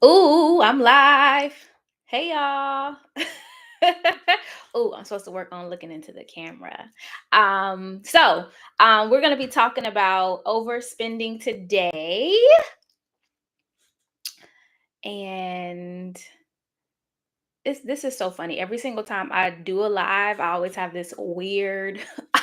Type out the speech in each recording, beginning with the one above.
Ooh, I'm live. Hey y'all. Ooh, I'm supposed to work on looking into the camera. We're gonna be talking about overspending today. And this is so funny. Every single time I do a live, I always have this weird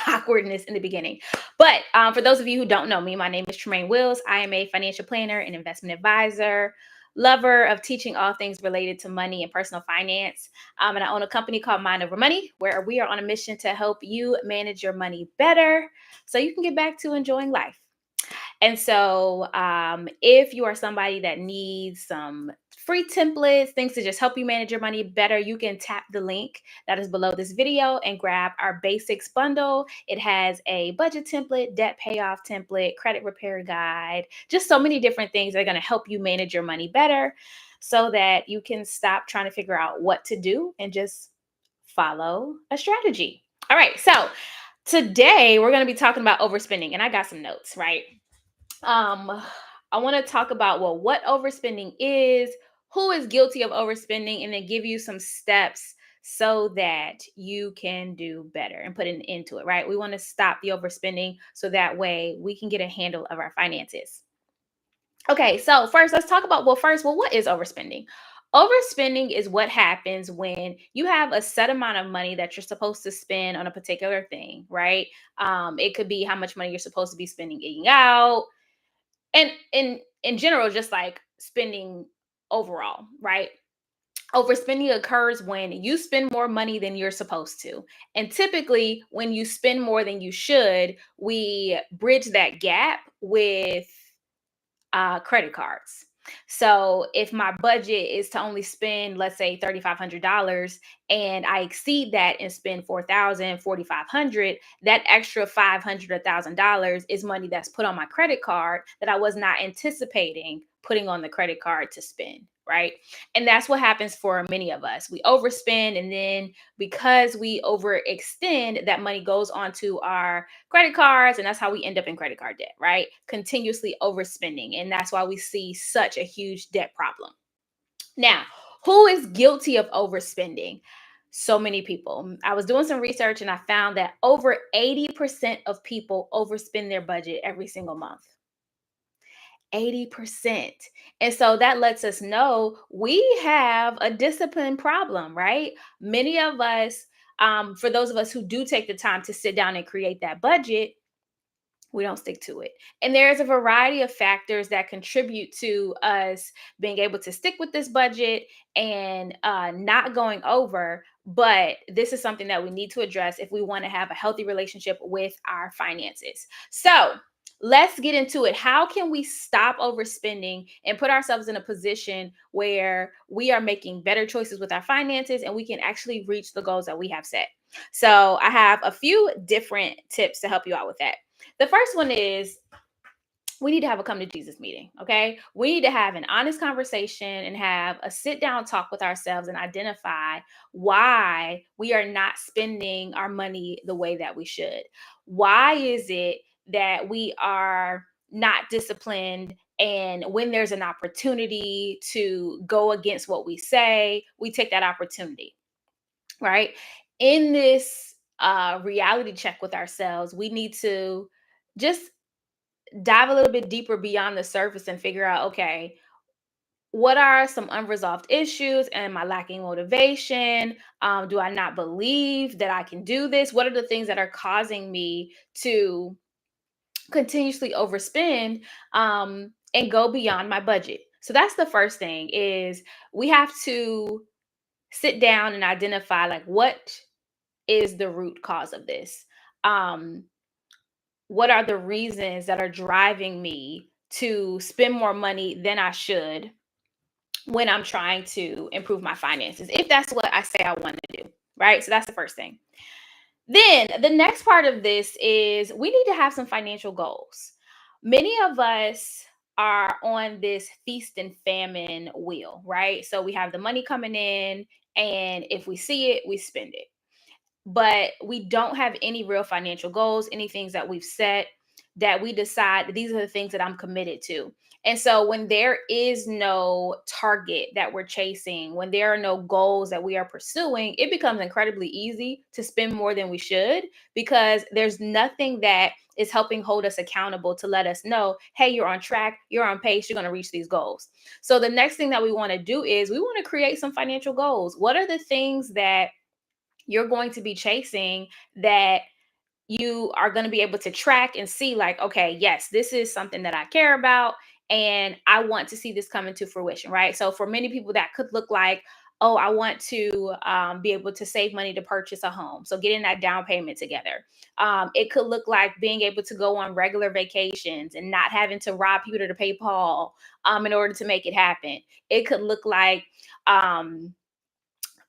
awkwardness in the beginning. But for those of you who don't know me, my name is Tremaine Wills. I am a financial planner and investment advisor, lover of teaching all things related to money and personal finance. And I own a company called Mind Over Money, where we are on a mission to help you manage your money better so you can get back to enjoying life. If you are somebody that needs some free templates, things to just help you manage your money better, you can tap the link that is below this video and grab our basics bundle. It has a budget template, debt payoff template, credit repair guide, just so many different things that are going to help you manage your money better so that you can stop trying to figure out what to do and just follow a strategy. All right, so today we're going to be talking about overspending, and I got some notes, right? um I want to talk about, well, what overspending is, who is guilty of overspending, and then give you some steps so that you can do better and put an end to it. Right, we want to stop the overspending so that way we can get a handle of our finances. Okay, so first let's talk about, what is overspending? Overspending is what happens when you have a set amount of money that you're supposed to spend on a particular thing, right? It could be how much money you're supposed to be spending eating out, and in general, just like spending overall, right? Overspending occurs when you spend more money than you're supposed to. And typically when you spend more than you should, we bridge that gap with credit cards. So if my budget is to only spend, let's say, $3,500, and I exceed that and spend 4,000, 4,500, that extra 500 or $1,000 is money that's put on my credit card that I was not anticipating putting on the credit card to spend. Right. And that's what happens for many of us. We overspend, and then because we overextend, that money goes onto our credit cards, and that's how we end up in credit card debt, right? Continuously overspending, and that's why we see such a huge debt problem. Now, who is guilty of overspending? So many people. I was doing some research and I found that over 80% of people overspend their budget every single month. 80%. And so that lets us know we have a discipline problem, right? Many of us, for those of us who do take the time to sit down and create that budget, we don't stick to it. And there's a variety of factors that contribute to us being able to stick with this budget and not going over. But this is something that we need to address if we want to have a healthy relationship with our finances. So let's get into it. How can we stop overspending and put ourselves in a position where we are making better choices with our finances and we can actually reach the goals that we have set? So I have a few different tips to help you out with that. The first one is, we need to have a come to Jesus meeting. Okay. We need to have an honest conversation and have a sit down talk with ourselves and identify why we are not spending our money the way that we should. Why is it that we are not disciplined? And when there's an opportunity to go against what we say, we take that opportunity, right? In this reality check with ourselves, we need to just dive a little bit deeper beyond the surface and figure out, okay, what are some unresolved issues? Am I lacking motivation? Do I not believe that I can do this? What are the things that are causing me to continuously overspend and go beyond my budget? So that's the first thing, is we have to sit down and identify, like, what is the root cause of this? Um, what are the reasons that are driving me to spend more money than I should when I'm trying to improve my finances, if that's what I say I want to do, right? So that's the first thing. Then the next part of this is, we need to have some financial goals. Many of us are on this feast and famine wheel, right? So we have the money coming in, and if we see it, we spend it, but we don't have any real financial goals, any things that we've set that we decide that these are the things that I'm committed to. And so when there is no target that we're chasing, when there are no goals that we are pursuing, it becomes incredibly easy to spend more than we should, because there's nothing that is helping hold us accountable to let us know, hey, you're on track, you're on pace, you're going to reach these goals. So the next thing that we want to do is we want to create some financial goals. What are the things that you're going to be chasing that you are going to be able to track and see, like, okay, yes, this is something that I care about and I want to see this come into fruition, right? So for many people that could look like, oh, I want to be able to save money to purchase a home, so getting that down payment together. It could look like being able to go on regular vacations and not having to rob Peter to pay Paul in order to make it happen. It could look like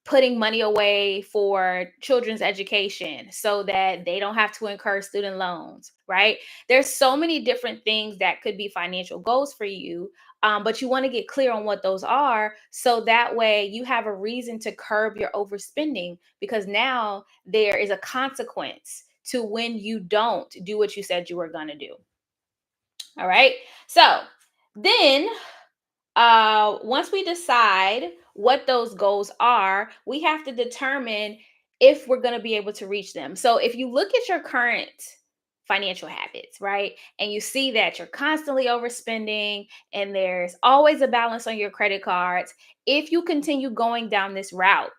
putting money away for children's education so that they don't have to incur student loans, right? There's so many different things that could be financial goals for you, but you want to get clear on what those are so that way you have a reason to curb your overspending, because now there is a consequence to when you don't do what you said you were going to do. All right. So then once we decide what those goals are, we have to determine if we're going to be able to reach them. So if you look at your current financial habits, right, and you see that you're constantly overspending and there's always a balance on your credit cards, if you continue going down this route,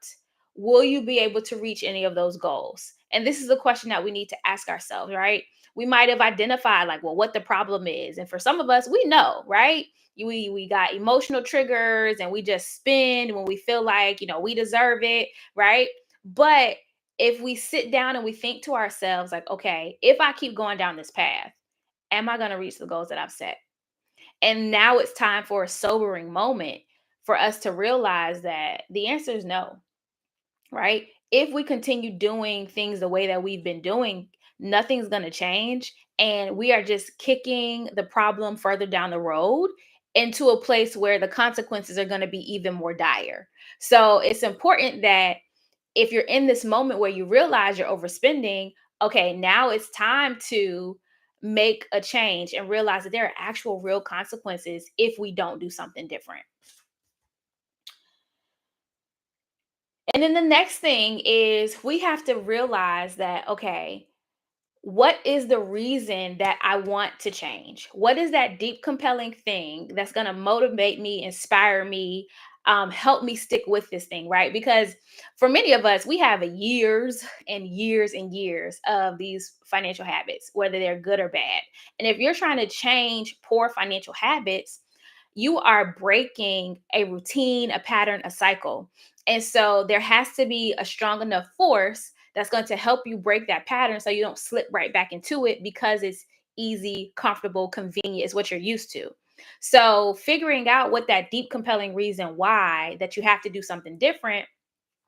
will you be able to reach any of those goals? And this is a question that we need to ask ourselves, right? We might have identified, like, well, what the problem is. And for some of us, we know, right? We got emotional triggers and we just spend when we feel like, we deserve it, right? But if we sit down and we think to ourselves, like, okay, if I keep going down this path, am I going to reach the goals that I've set? And now it's time for a sobering moment for us to realize that the answer is no, right? If we continue doing things the way that we've been doing, nothing's going to change. And we are just kicking the problem further down the road into a place where the consequences are going to be even more dire. So it's important that if you're in this moment where you realize you're overspending, okay, now it's time to make a change and realize that there are actual real consequences if we don't do something different. And then the next thing is we have to realize that, okay, what is the reason that I want to change? What is that deep, compelling thing that's going to motivate me, inspire me, help me stick with this thing, right? Because for many of us, we have years and years and years of these financial habits, whether they're good or bad. And if you're trying to change poor financial habits, you are breaking a routine, a pattern, a cycle. And so there has to be a strong enough force that's going to help you break that pattern so you don't slip right back into it because it's easy, comfortable, convenient is what you're used to. So figuring out what that deep, compelling reason why that you have to do something different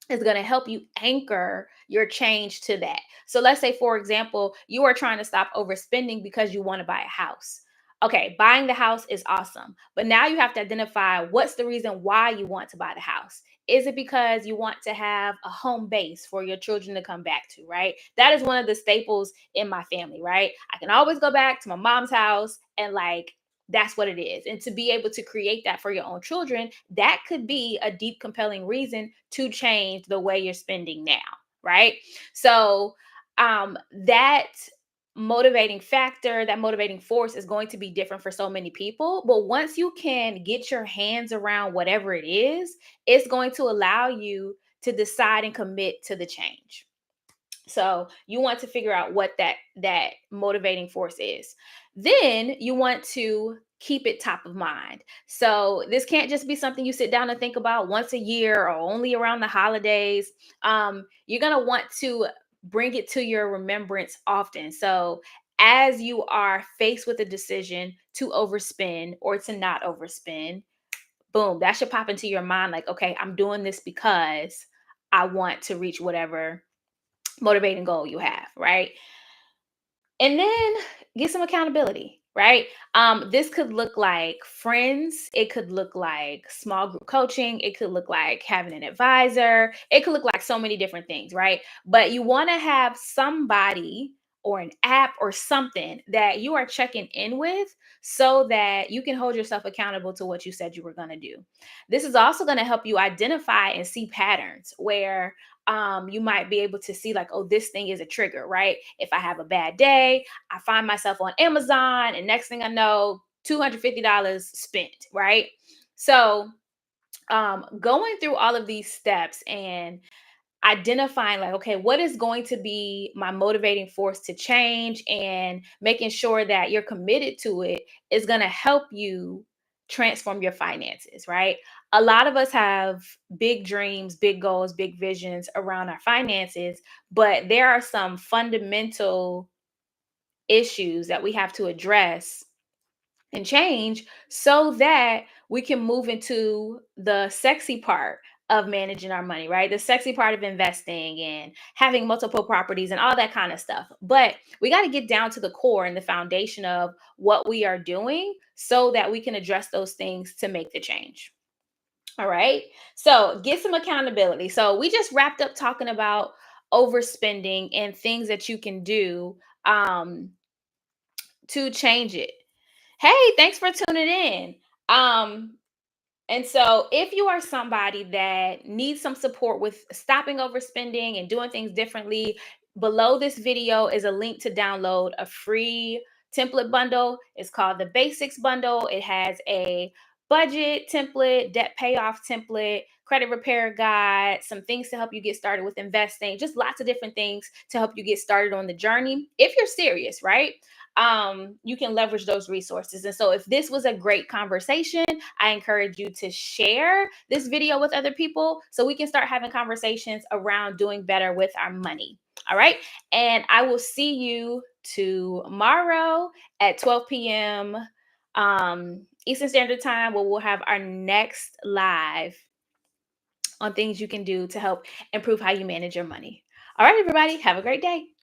is going to help you anchor your change to that. So let's say, for example, you are trying to stop overspending because you want to buy a house. Okay, buying the house is awesome. But now you have to identify what's the reason why you want to buy the house. Is it because you want to have a home base for your children to come back to, right? That is one of the staples in my family, right? I can always go back to my mom's house and, like, that's what it is. And to be able to create that for your own children, that could be a deep, compelling reason to change the way you're spending now, right? So, that motivating factor, that motivating force is going to be different for so many people. But once you can get your hands around whatever it is, it's going to allow you to decide and commit to the change. So you want to figure out what that motivating force is. Then you want to keep it top of mind. So this can't just be something you sit down and think about once a year or only around the holidays. You're gonna want to bring it to your remembrance often. So as you are faced with a decision to overspend or to not overspend, boom, that should pop into your mind like, okay, I'm doing this because I want to reach whatever motivating goal you have, right? And then get some accountability, right? This could look like friends, it could look like small group coaching, it could look like having an advisor, it could look like so many different things, right? But you want to have somebody or an app or something that you are checking in with so that you can hold yourself accountable to what you said you were going to do. This is also going to help you identify and see patterns where you might be able to see, like, oh, this thing is a trigger, right? If I have a bad day, I find myself on Amazon, and next thing I know, $250 spent, right? So, going through all of these steps and identifying, like, okay, what is going to be my motivating force to change, and making sure that you're committed to it is going to help you transform your finances, right? A lot of us have big dreams, big goals, big visions around our finances, but there are some fundamental issues that we have to address and change so that we can move into the sexy part of managing our money, right? The sexy part of investing and having multiple properties and all that kind of stuff. But we got to get down to the core and the foundation of what we are doing so that we can address those things to make the change. All right. So get some accountability. So we just wrapped up talking about overspending and things that you can do to change it. Hey, thanks for tuning in. Um, and so, if you are somebody that needs some support with stopping overspending and doing things differently, below this video is a link to download a free template bundle. It's called the Basics Bundle. It has a budget template, debt payoff template, credit repair guide, some things to help you get started with investing, just lots of different things to help you get started on the journey. If you're serious, right? You can leverage those resources. And so, if this was a great conversation, I encourage you to share this video with other people so we can start having conversations around doing better with our money. All right. And I will see you tomorrow at 12 p.m. Eastern Standard Time, where we'll have our next live on things you can do to help improve how you manage your money. All right, everybody. Have a great day.